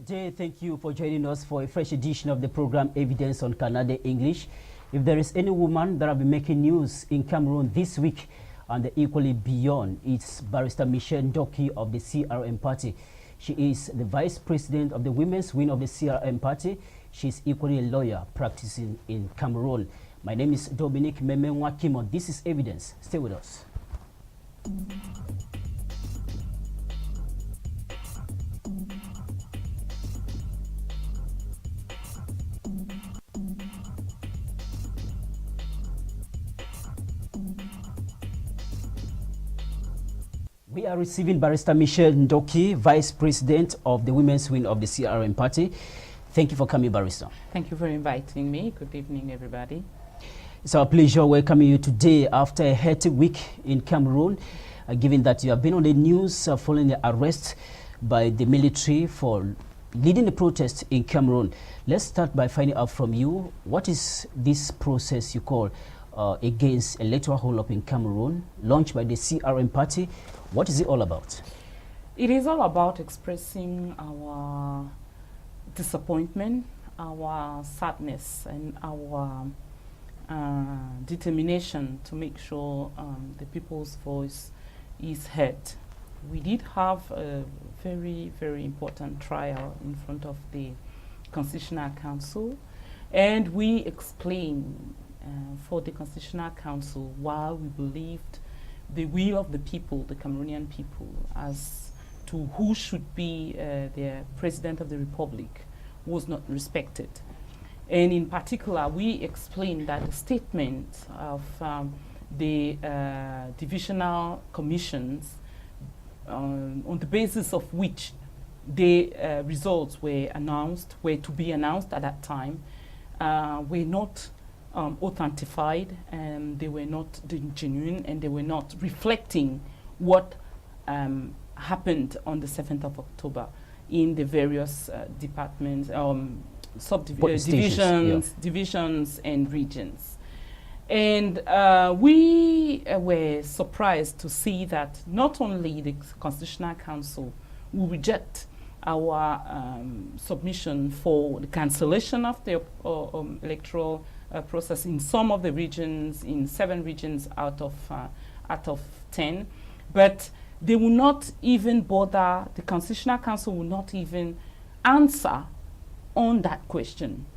Good day. Thank you for joining us for a fresh edition of the program Evidence on Canada English. If there is any woman that will be making news in Cameroon this week and equally beyond, it's Barrister Michele Ndoki of the CRM party. She is the vice president of the women's wing of the CRM party. She is equally a lawyer practicing in Cameroon. My name is Dominic Mememwakimo. This is Evidence. Stay with us. We are receiving Barrister Michele Ndoki, Vice President of the Women's Wing of the CRM Party. Thank you for coming, Barrister. Thank you for inviting me. Good evening, everybody. It's our pleasure welcoming you today after a hectic week in Cameroon, given that you have been on the news following the arrest by the military for leading the protest in Cameroon. Let's start by finding out from you, what is this process you call against electoral hold-up in Cameroon, launched by the CRM party? What is it all about? It is all about expressing our disappointment, our sadness, and our determination to make sure the people's voice is heard. We did have a very, very important trial in front of the Constitutional Council, and we explained for the Constitutional Council why we believed the will of the people, the Cameroonian people, as to who should be the President of the Republic was not respected. And in particular, we explained that the statement of the divisional commissions on the basis of which the results were to be announced at that time, were not authenticated, and they were not genuine, and they were not reflecting what happened on the 7th of October in the various departments, subdivisions, divisions, and regions. And we were surprised to see that not only the Constitutional Council will reject our submission for the cancellation of the electoral process in some of the regions, in 7 regions out of 10, but they will not even bother, the Constitutional Council will not even answer on that question.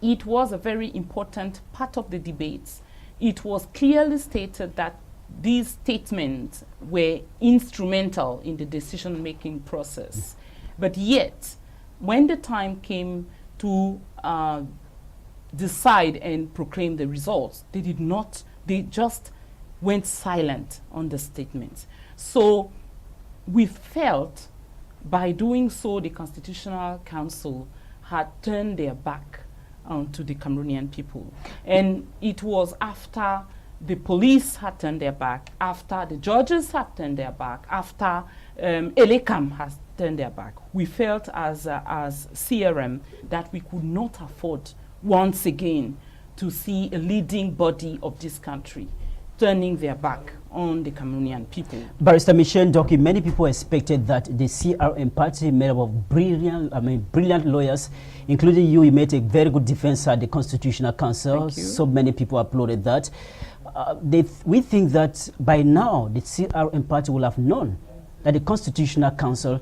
It was a very important part of the debates. It was clearly stated that these statements were instrumental in the decision-making process. But yet, when the time came to decide and proclaim the results, they just went silent on the statements. So we felt by doing so, the Constitutional Council had turned their back to the Cameroonian people. And it was after the police had turned their back, after the judges had turned their back, after Elecam has turned their back. We felt as CRM that we could not afford once again to see a leading body of this country turning their back on the Cameroonian people. Barrister Michele Ndoki, many people expected that the CRM party, made up of brilliant lawyers, including you made a very good defense at the Constitutional Council. So many people applauded that. We think that by now the CRM party will have known that the Constitutional Council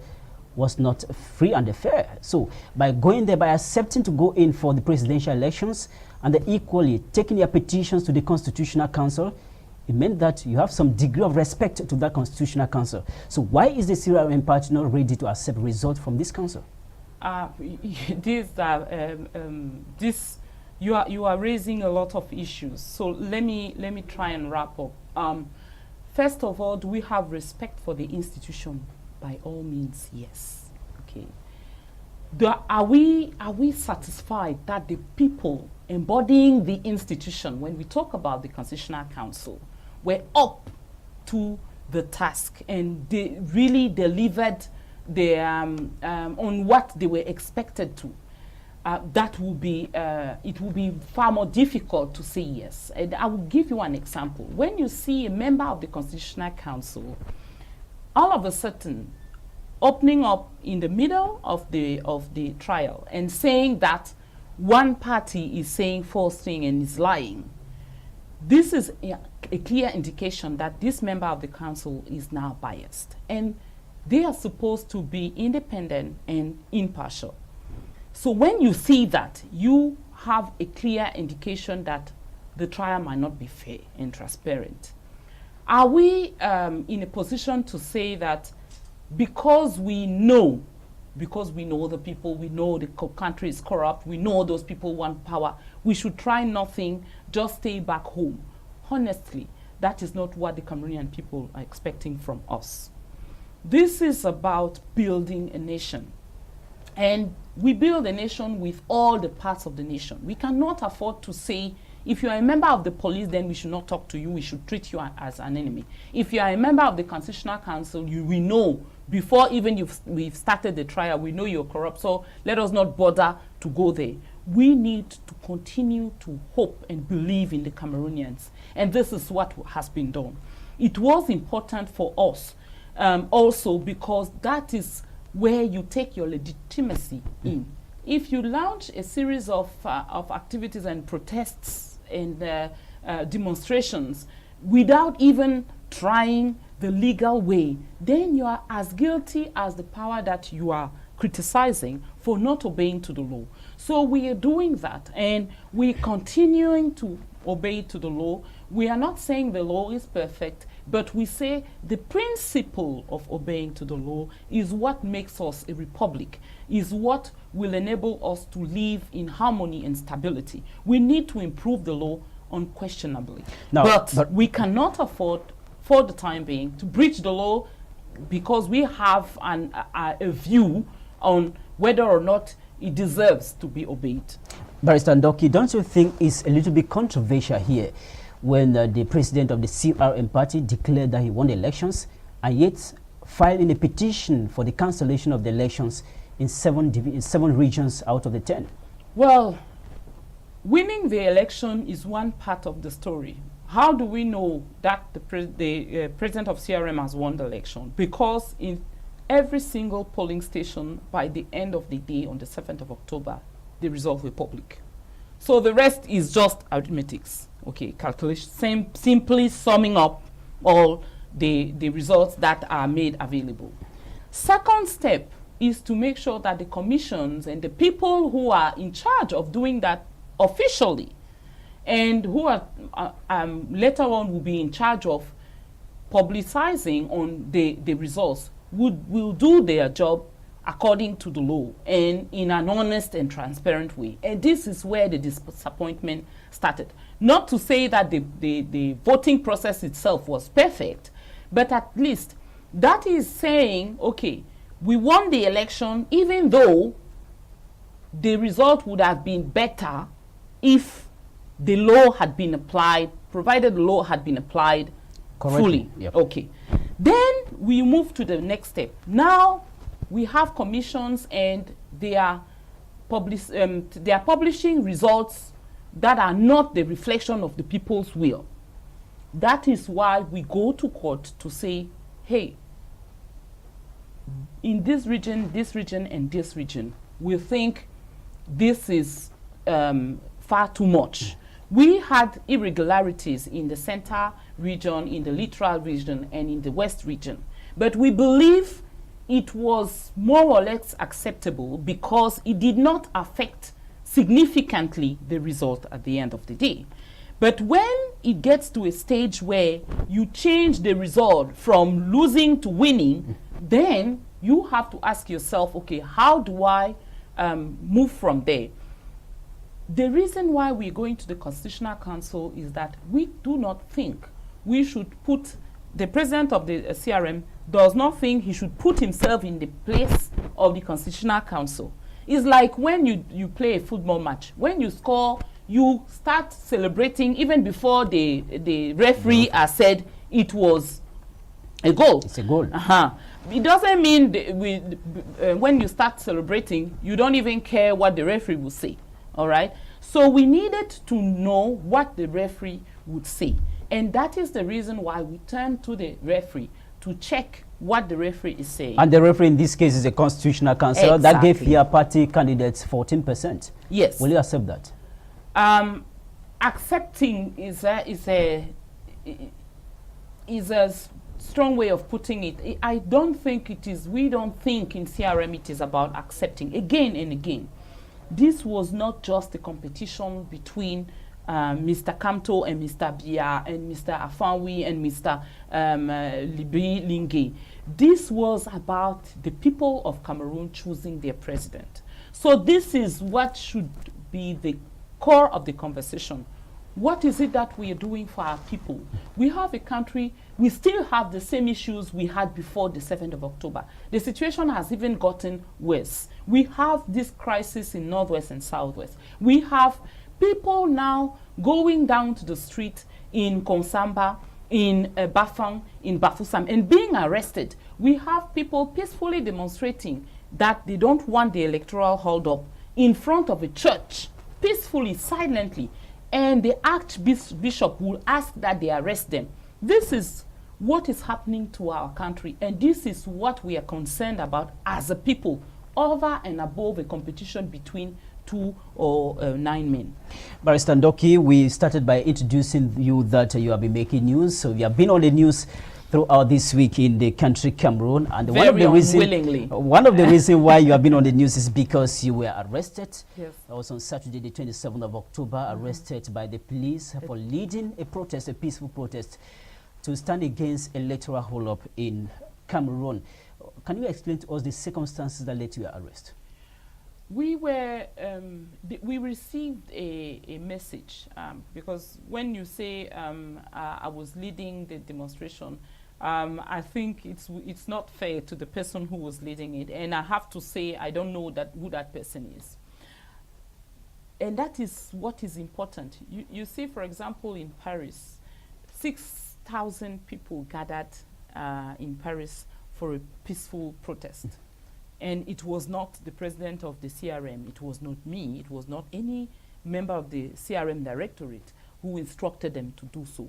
was not free and fair. So by going there, by accepting to go in for the presidential elections and equally taking their petitions to the Constitutional Council, it meant that you have some degree of respect to that Constitutional Council. So why is the CRM party not ready to accept results from this council? You are raising a lot of issues. So let me try and wrap up. First of all, do we have respect for the institution? By all means, yes. Okay. Are we satisfied that the people embodying the institution, when we talk about the Constitutional Council, were up to the task and they really delivered on what they were expected to? That will be it will be far more difficult to say yes. And I will give you an example. When you see a member of the Constitutional Council all of a sudden opening up in the middle of the trial and saying that one party is saying false thing and is lying, this is a clear indication that this member of the council is now biased, and they are supposed to be independent and impartial. So when you see that, you have a clear indication that the trial might not be fair and transparent. Are we in a position to say that because we know the people, we know the country is corrupt, we know those people want power, we should try nothing, just stay back home? Honestly, that is not what the Cameroonian people are expecting from us. This is about building a nation. And we build a nation with all the parts of the nation. We cannot afford to say, if you are a member of the police, then we should not talk to you, we should treat you as an enemy. If you are a member of the Constitutional Council, we know before even we've started the trial, we know you're corrupt, so let us not bother to go there. We need to continue to hope and believe in the Cameroonians, and this is what has been done. It was important for us also because that is where you take your legitimacy in. If you launch a series of activities and protests and demonstrations without even trying the legal way, then you are as guilty as the power that you are criticizing for not obeying to the law. So we are doing that, and we're continuing to obey to the law. We are not saying the law is perfect, but we say the principle of obeying to the law is what makes us a republic, is what will enable us to live in harmony and stability. We need to improve the law unquestionably. No, but we cannot afford, for the time being, to breach the law because we have a view on whether or not it deserves to be obeyed. Barrister Ndoki, don't you think it's a little bit controversial here when the president of the CRM party declared that he won the elections and yet filed in a petition for the cancellation of the elections in seven regions out of the 10? Well, winning the election is one part of the story. How do we know that the president of CRM has won the election? Because in every single polling station, by the end of the day on the 7th of October, the results were public. So the rest is just arithmetics, okay, calculation, simply summing up all the results that are made available. Second step is to make sure that the commissions and the people who are in charge of doing that officially and who are later on will be in charge of publicizing on the results will do their job according to the law and in an honest and transparent way. And this is where the disappointment started. Not to say that the voting process itself was perfect, but at least that is saying, okay, we won the election even though the result would have been better if the law had been applied, provided the law had been applied fully. Yep. Okay. Then we move to the next step. Now we have commissions and they are publishing results that are not the reflection of the people's will. That is why we go to court to say, hey, in this region, and this region, we think this is far too much. We had irregularities in the center region, in the littoral region, and in the west region. But we believe it was more or less acceptable because it did not affect significantly the result at the end of the day. But when it gets to a stage where you change the result from losing to winning, then you have to ask yourself, okay, how do I move from there? The reason why we're going to the Constitutional Council is that we do not think we should put, the president of the CRM does not think he should put himself in the place of the Constitutional Council. It's like when you play a football match. When you score, you start celebrating even before the referee has said it was a goal. It's a goal. It doesn't mean when you start celebrating, you don't even care what the referee will say. All right. So we needed to know what the referee would say. And that is the reason why we turned to the referee to check what the referee is saying. And the referee in this case is a constitutional council that gave your party candidates 14%. Yes. Will you accept that? Accepting is a strong way of putting it. I don't think it is. We don't think in CRM it is about accepting again and again. This was not just a competition between Mr. Kamto and Mr. Bia and Mr. Afanwi and Mr. Libi Linge. This was about the people of Cameroon choosing their president. So this is what should be the core of the conversation. What is it that we are doing for our people? We have a country, we still have the same issues we had before the 7th of October. The situation has even gotten worse. We have this crisis in Northwest and Southwest. We have people now going down to the street in Konsamba, in Bafang, in Bafusam, and being arrested. We have people peacefully demonstrating that they don't want the electoral hold-up in front of a church, peacefully, silently, and the Archbishop will ask that they arrest them. This is what is happening to our country, and this is what we are concerned about as a people, over and above a competition between 2 or 9 men. Barrister Ndoki, we started by introducing you that you have been making news. So you have been on the news throughout this week in the country Cameroon, and one of the reasons why you have been on the news is because you were arrested. Yes. Also on Saturday, the 27th of October, arrested by the police for leading a protest, a peaceful protest, to stand against electoral hold-up in Cameroon. Can you explain to us the circumstances that led to your arrest? We were, we received a message, because when you say I was leading the demonstration, I think it's not fair to the person who was leading it, and I have to say I don't know who that person is. And that is what is important. You see, for example, in Paris, 6,000 people gathered in Paris for a peaceful protest. And it was not the president of the CRM, it was not me, it was not any member of the CRM directorate who instructed them to do so.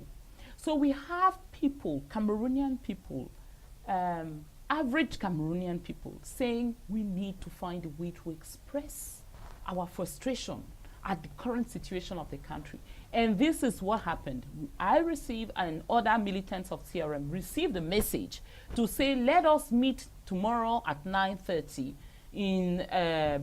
So we have people, Cameroonian people, average Cameroonian people, saying we need to find a way to express our frustration at the current situation of the country. And this is what happened. I received, and other militants of CRM received a message to say, let us meet tomorrow at 9:30 in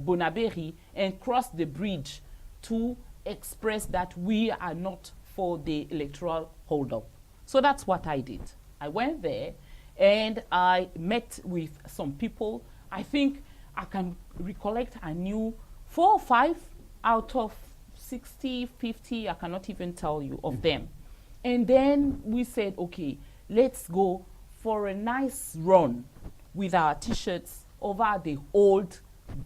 Bonaberi and cross the bridge to express that we are not for the electoral hold-up. So that's what I did. I went there and I met with some people. I think I can recollect I knew 4 or 5 out of 60, 50, I cannot even tell you, of them. And then we said, okay, let's go for a nice run with our T-shirts over the old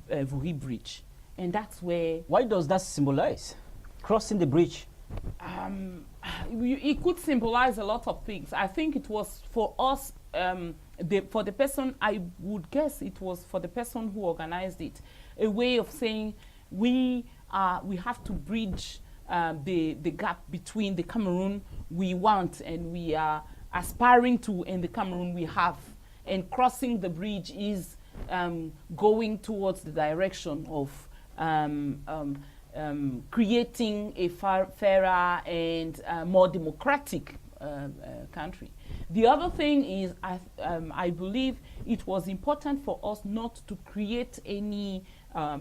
Vuri Bridge. And that's where... Why does that symbolize? Crossing the bridge? It could symbolize a lot of things. I think it was for us, for the person, I would guess it was for the person who organized it, a way of saying we have to bridge the gap between the Cameroon we want and we are aspiring to, and the Cameroon we have. And crossing the bridge is going towards the direction of creating a fairer and more democratic country. The other thing is, I believe it was important for us not to create any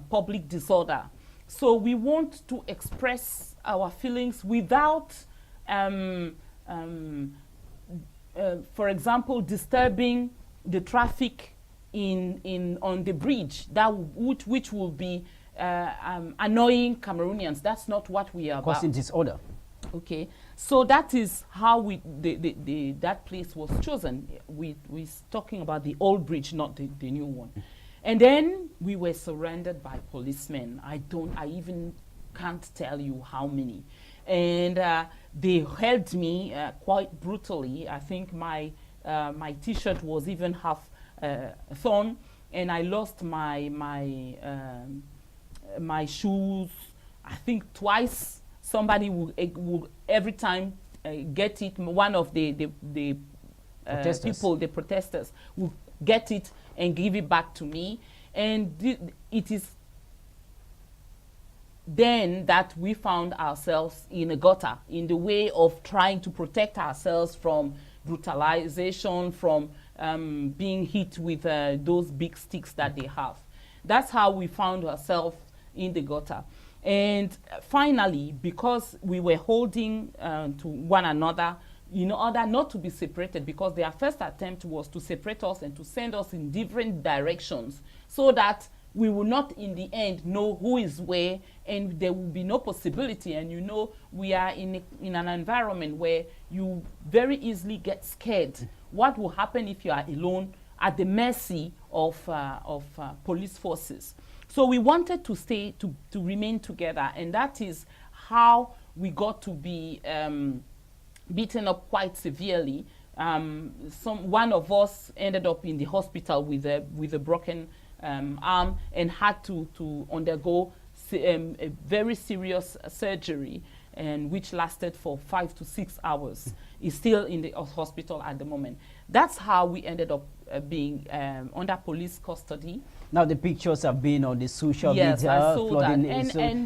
public disorder. So we want to express our feelings without, for example, disturbing the traffic on the bridge, which will be annoying Cameroonians. That's not what we are about. Causing disorder. Okay, so that is how that place was chosen. We're talking about the old bridge, not the new one. And then we were surrounded by policemen. I even can't tell you how many. And they held me quite brutally. I think my T-shirt was even half torn, and I lost my shoes, I think twice. Somebody would every time get it. One of the people, the protesters, will get it and give it back to me. And it is then that we found ourselves in a gutter, in the way of trying to protect ourselves from brutalization, from being hit with those big sticks that they have. That's how we found ourselves in the gutter. And finally, because we were holding to one another in order not to be separated, because their first attempt was to separate us and to send us in different directions so that we will not in the end know who is where, and there will be no possibility. And you know, we are in an environment where you very easily get scared. What will happen if you are alone at the mercy of police forces? So we wanted to stay, to remain together, and that is how we got to be beaten up quite severely. One of us ended up in the hospital with a broken arm and had to undergo a very serious surgery, and which lasted for 5 to 6 hours. Is still in the hospital at the moment. That's how we ended up being under police custody. Now the pictures have been on the social media. Yes, I saw that.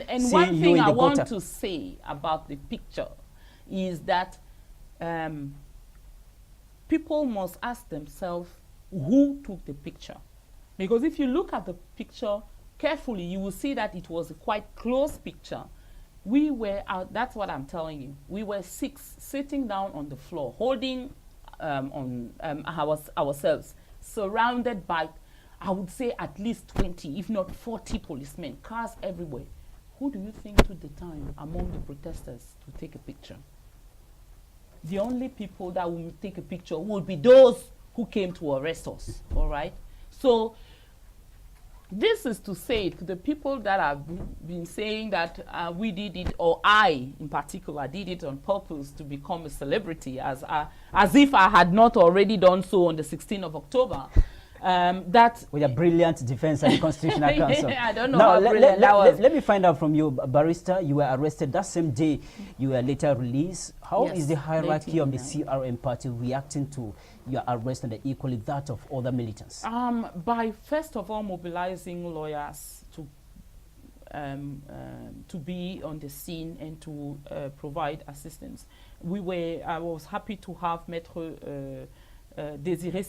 And one thing I want to say about the picture is that people must ask themselves who took the picture. Because if you look at the picture carefully, you will see that it was a quite close picture. We were out, that's what I'm telling you. We were 6 sitting down on the floor, holding ourselves, surrounded by, I would say, at least 20, if not 40 policemen, cars everywhere. Who do you think took the time among the protesters to take a picture? The only people that will take a picture would be those who came to arrest us, all right? So this is to say to the people that have been saying that we did it, or I in particular did it on purpose to become a celebrity, as if I had not already done so on the 16th of October. That with a brilliant defense at the Constitutional Council. I don't know how brilliant that was. Let me find out from you, Barrister. You were arrested that same day. You were later released. How is the hierarchy of the CRM party reacting to your arrest and equally that of other militants? By first of all mobilizing lawyers to be on the scene and to provide assistance. I was happy to have Mr. Désiré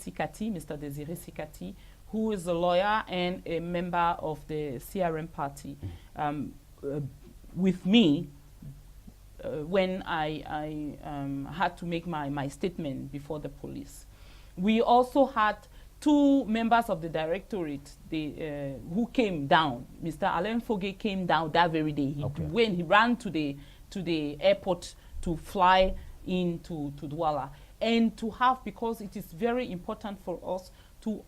Sikati, who is a lawyer and a member of the CRM party, with me when I had to make my statement before the police. We also had 2 members of the directorate who came down. Mr. Alain Foguet came down that very day. When he ran to the airport to fly into Douala. And to have, because it is very important for us to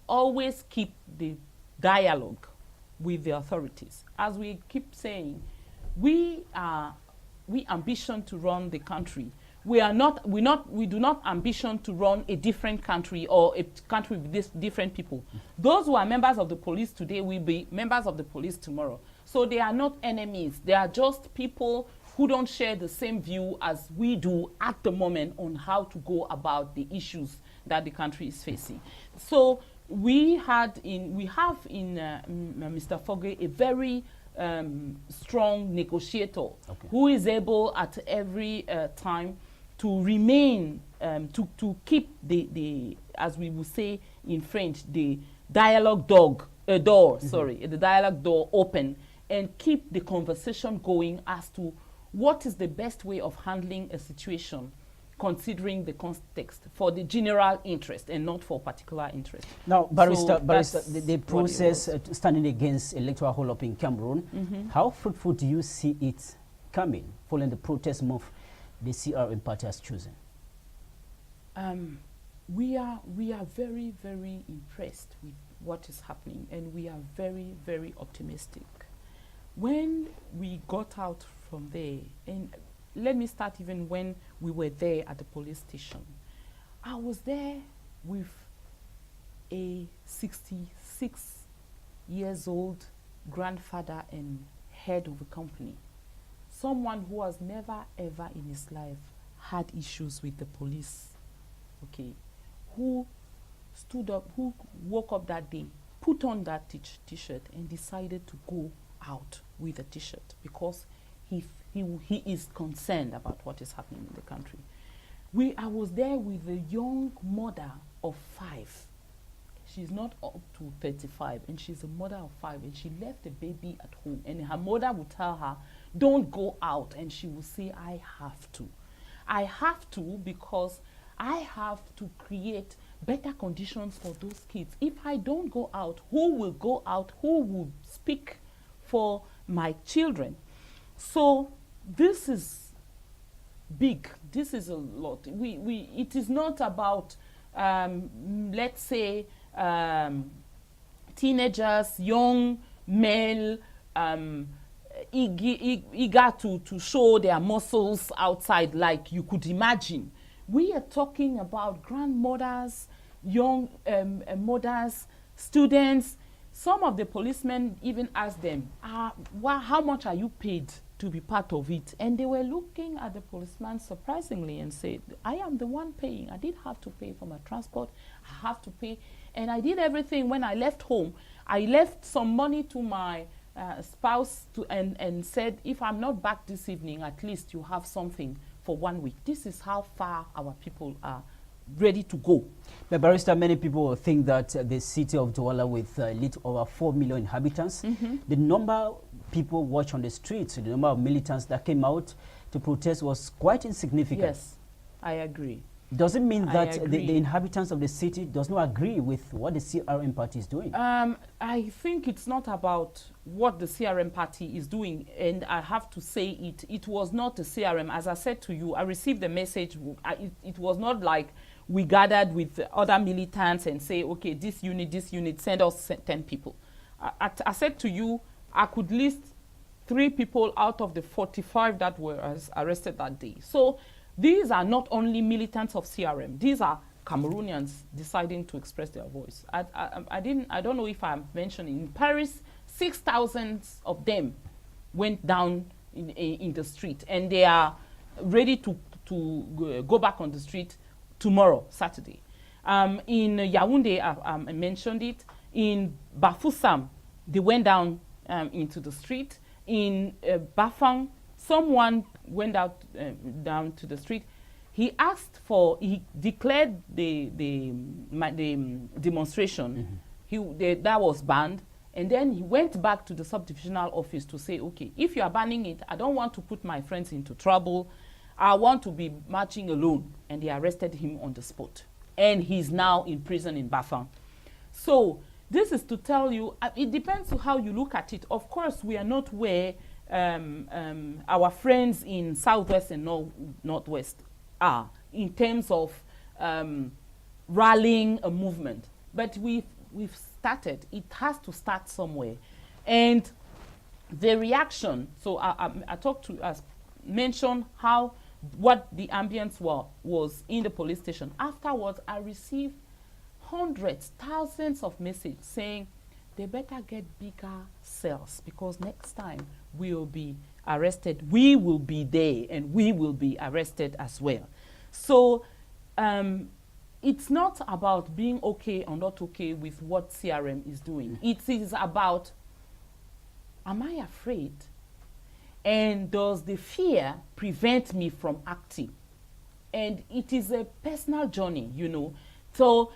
always keep the dialogue with the authorities. As we keep saying, we ambition to run the country. We do not ambition to run a different country or a country with different people. Those who are members of the police today will be members of the police tomorrow. So they are not enemies. They are just people who don't share the same view as we do at the moment on how to go about the issues that the country is facing. So we have in Mr. Foguet a very strong negotiator who is able at every time to remain, to keep the, as we would say in French, the dialogue door open, and keep the conversation going as to what is the best way of handling a situation, considering the context for the general interest and not for particular interest. Now, Barrister, the process standing against electoral hold-up in Cameroon, how fruitful do you see it coming following the protest move the CRM party has chosen? We are very, very impressed with what is happening, and we are very, very optimistic. When we got out from there, and let me start even when we were there at the police station. I was there with a 66 years old grandfather and head of a company, someone who has never ever in his life had issues with the police, okay, who stood up, who woke up that day, put on that t-shirt and decided to go out with a t-shirt because he is concerned about what is happening in the country. I was there with a young mother of 5. She's not up to 35 and she's a mother of 5 and she left the baby at home and her mother would tell her, don't go out, and she will say, I have to. I have to because I have to create better conditions for those kids. If I don't go out, who will go out? Who will speak for my children? So this is big. This is a lot. It is not about, let's say, teenagers, young male, eager to show their muscles outside like you could imagine. We are talking about grandmothers, young mothers, students. Some of the policemen even asked them, how much are you paid to be part of it? And they were looking at the policeman surprisingly and said, I am the one paying. I did have to pay for my transport. I have to pay. And I did everything. When I left home, I left some money to my spouse and said, if I'm not back this evening, at least you have something for 1 week. This is how far our people are ready to go. But Barrister, many people think that the city of Douala with a little over 4 million inhabitants, the number of people watch on the streets, the number of militants that came out to protest was quite insignificant. Yes, I agree. Does it mean that the inhabitants of the city does not agree with what the CRM party is doing? I think it's not about what the CRM party is doing, and I have to say it was not a CRM. As I said to you, I received the message. It was not like we gathered with other militants and say, okay, this unit, send us 10 people. I said to you, I could list 3 people out of the 45 that were arrested that day. So these are not only militants of CRM. These are Cameroonians deciding to express their voice. I don't know if I'm mentioning, in Paris, 6,000 of them went down in the street, and they are ready to go back on the street tomorrow, Saturday. In Yaoundé, I mentioned it. In Bafoussam, they went down into the street. In Bafang, someone went out down to the street. He declared the demonstration. That was banned. And then he went back to the subdivisional office to say, okay, if you are banning it, I don't want to put my friends into trouble. I want to be marching alone. And they arrested him on the spot. And he's now in prison in Bafang. So this is to tell you, it depends on how you look at it. Of course, we are not where our friends in Southwest and Northwest are in terms of rallying a movement. But we've started. It has to start somewhere. And the reaction, so I mentioned what the ambience was in the police station. Afterwards, I received hundreds, thousands of messages saying they better get bigger cells because next time we will be arrested. We will be there and we will be arrested as well. So it's not about being okay or not okay with what CRM is doing. It is about, am I afraid? And does the fear prevent me from acting? And it is a personal journey, you know. So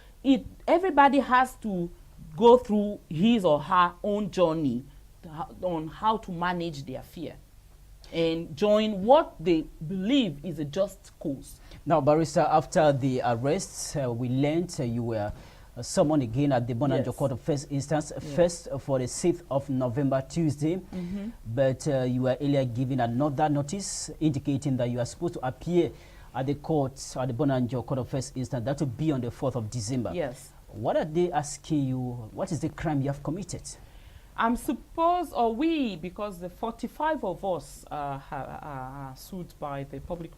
everybody has to go through his or her own journey on how to manage their fear and join what they believe is a just cause. Now, Barrister, after the arrests, we learned you were summoned again at the Bonanjo Court of First Instance, first for the 6th of November, Tuesday. But you were earlier given another notice indicating that you are supposed to appear at the court, at the Bonanjo Court of First Instance. That will be on the 4th of December. Yes. What are they asking you? What is the crime you have committed? I'm supposed, or we, because the 45 of us are sued by the public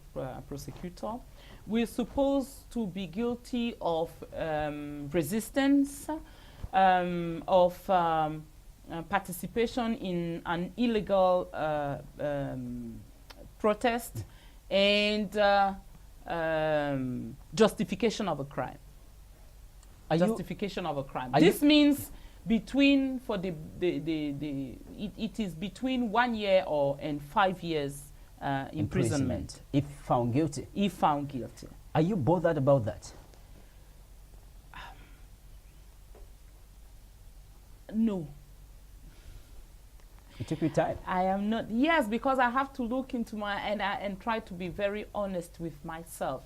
prosecutor, we're supposed to be guilty of resistance, of participation in an illegal protest, and justification of a crime. justification of a crime. This means between it is between 1 year and 5 years imprisonment if found guilty. If found guilty. Are you bothered about that? No. It took you time. I am not. Yes, because I have to look into and try to be very honest with myself,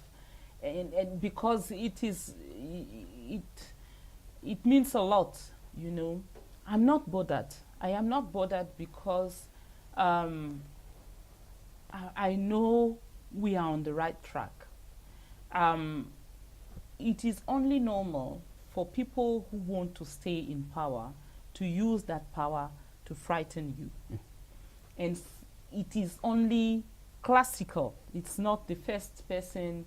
and because it means a lot, you know. I'm not bothered. I am not bothered because I know we are on the right track. It is only normal for people who want to stay in power to use that power to frighten you. And it is only classical. It's not the first person.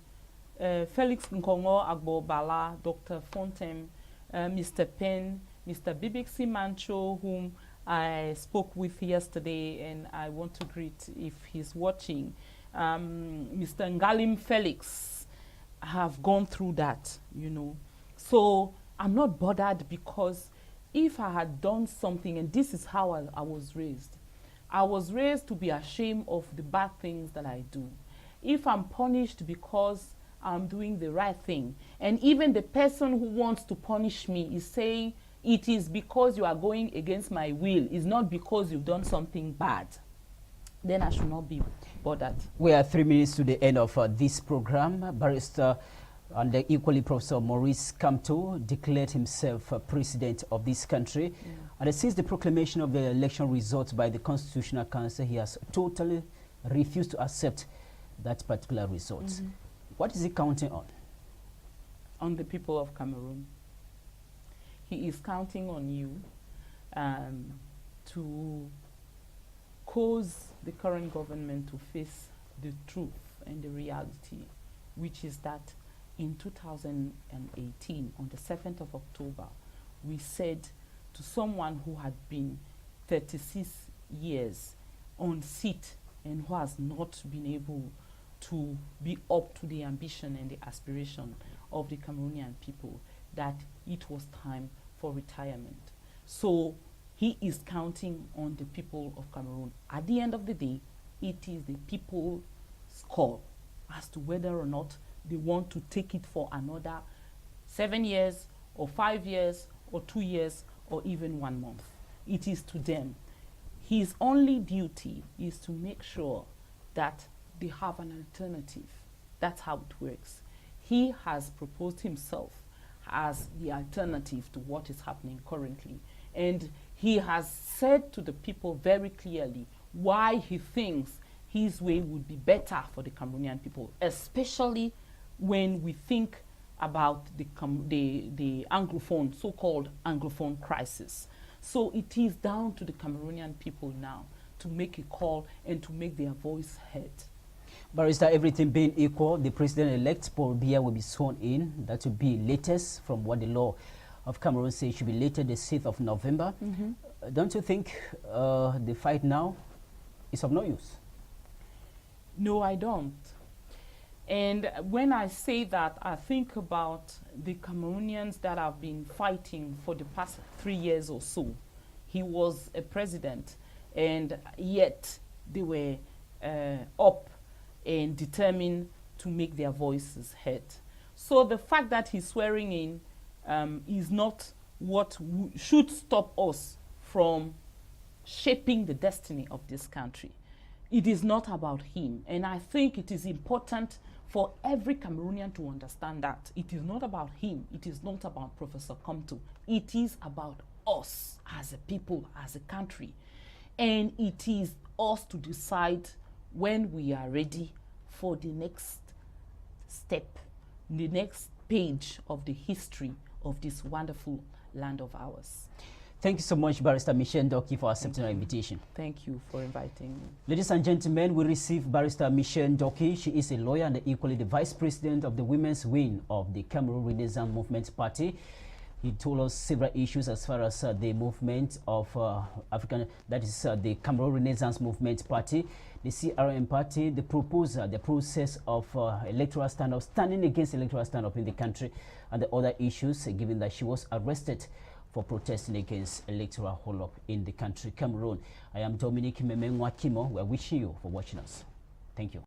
Felix Nkongo Agbo-Bala, Dr. Fontem, Mr. Penn, Mr. Bibixi Mancho, whom I spoke with yesterday, and I want to greet if he's watching. Mr. Ngalim Felix have gone through that, you know. So I'm not bothered, because if I had done something, and this is how I was raised to be ashamed of the bad things that I do. If I'm punished because I'm doing the right thing, and even the person who wants to punish me is saying it is because you are going against my will, it's not because you've done something bad, then I should not be bothered. We are 3 minutes to the end of this program. Barrister and equally Professor Maurice Kamto declared himself president of this country. And since the proclamation of the election results by the Constitutional Council, he has totally refused to accept that particular result. What is he counting on? On the people of Cameroon. He is counting on you to cause the current government to face the truth and the reality, which is that in 2018, on the 7th of October, we said to someone who had been 36 years on seat and who has not been able to be up to the ambition and the aspiration of the Cameroonian people, that it was time for retirement. So he is counting on the people of Cameroon. At the end of the day, it is the people's call as to whether or not they want to take it for another 7 years or 5 years or 2 years or even 1 month. It is to them. His only duty is to make sure that they have an alternative. That's how it works. He has proposed himself as the alternative to what is happening currently. And he has said to the people very clearly why he thinks his way would be better for the Cameroonian people, especially when we think about the Anglophone, so-called Anglophone crisis. So it is down to the Cameroonian people now to make a call and to make their voice heard. Barrister, everything being equal, the president-elect Paul Biya will be sworn in. That will be latest from what the law of Cameroon says should be later the 6th of November. Don't you think the fight now is of no use? No, I don't. And when I say that, I think about the Cameroonians that have been fighting for the past 3 years or so. He was a president, and yet they were up and determined to make their voices heard. So the fact that he's swearing in is not what should stop us from shaping the destiny of this country. It is not about him. And I think it is important for every Cameroonian to understand that. It is not about him. It is not about Professor Kamto. It is about us as a people, as a country. And it is us to decide when we are ready for the next step, the next page of the history of this wonderful land of ours. Thank you so much, Barrister Michele Ndoki, for accepting our invitation. Thank you for inviting me. Ladies and gentlemen, we receive Barrister Michele Ndoki. She is a lawyer and equally the Vice President of the Women's Wing of the Cameroon Renaissance Movement Party. He told us several issues as far as the movement of African, that is the Cameroon Renaissance Movement Party, the CRM party, the proposal, the process of electoral stand-up, standing against electoral stand-up in the country, and the other issues, given that she was arrested for protesting against electoral hold-up in the country, Cameroon. I am Dominic. We're wishing you for watching us. Thank you.